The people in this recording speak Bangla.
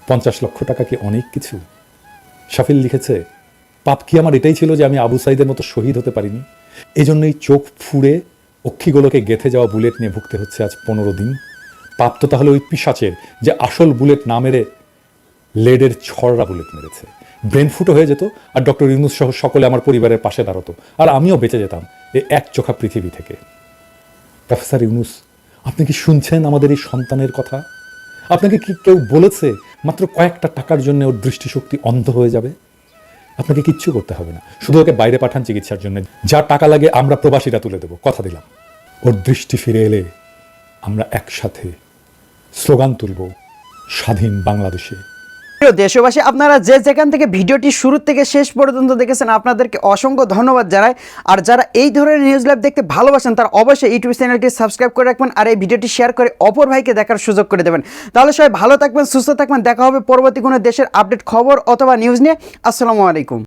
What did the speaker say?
50 লক্ষ টাকা কি অনেক কিছু? শাফিল লিখেছে, পাপ কি আমার এটাই ছিল যে আমি আবু সাইদের মতো শহীদ হতে পারিনি? এজন্যই চোখ ফুঁড়ে অক্ষিগোলকে গেঁথে যাওয়া বুলেট নিয়ে ভুগতে হচ্ছে আজ 15 দিন। পাপ তো তাহলে ওই পিশাচের যে আসল বুলেট না মেরে লেডের ছড়রা বুলেট মেরেছে। ব্রেন ফুটো হয়ে যেত আর ডক্টর ইউনূস সহ সকলে আমার পরিবারের পাশে দাঁড়াতো, আর আমিও বেঁচে যেতাম এই এক চোখা পৃথিবী থেকে। প্রফেসর ইউনূস, আপনি কি শুনছেন আমাদের এই সন্তানের কথা? আপনাকে কি কেউ বলেছে মাত্র কয়েকটা টাকার জন্য ওর দৃষ্টিশক্তি অন্ধ হয়ে যাবে? আপনাকে কিচ্ছু করতে হবে না, শুধু ওকে বাইরে পাঠান চিকিৎসার জন্য। যা টাকা লাগে আমরা প্রবাসীরা তুলে দেবো, কথা দিলাম। ওর দৃষ্টি ফিরে এলে আমরা একসাথে স্লোগান তুলব, স্বাধীন বাংলাদেশে। প্রিয় দেশবাসী, আপনারা যে যেখান থেকে ভিডিওটি শুরু থেকে শেষ পর্যন্ত দেখেছেন আপনাদেরকে অসংখ্য ধন্যবাদ জানাই। আর যারা এই ধরনের নিউজ লাইভ দেখতে ভালোবাসেন তারা অবশ্যই ইউটিউব চ্যানেলটি সাবস্ক্রাইব করে রাখবেন আর এই ভিডিওটি শেয়ার করে অপর ভাইকে দেখার সুযোগ করে দেবেন। তাহলে সবাই ভালো থাকবেন, সুস্থ থাকবেন। দেখা হবে পরবর্তী কোনো দেশের আপডেট খবর অথবা নিউজ নিয়ে। আসসালামু আলাইকুম।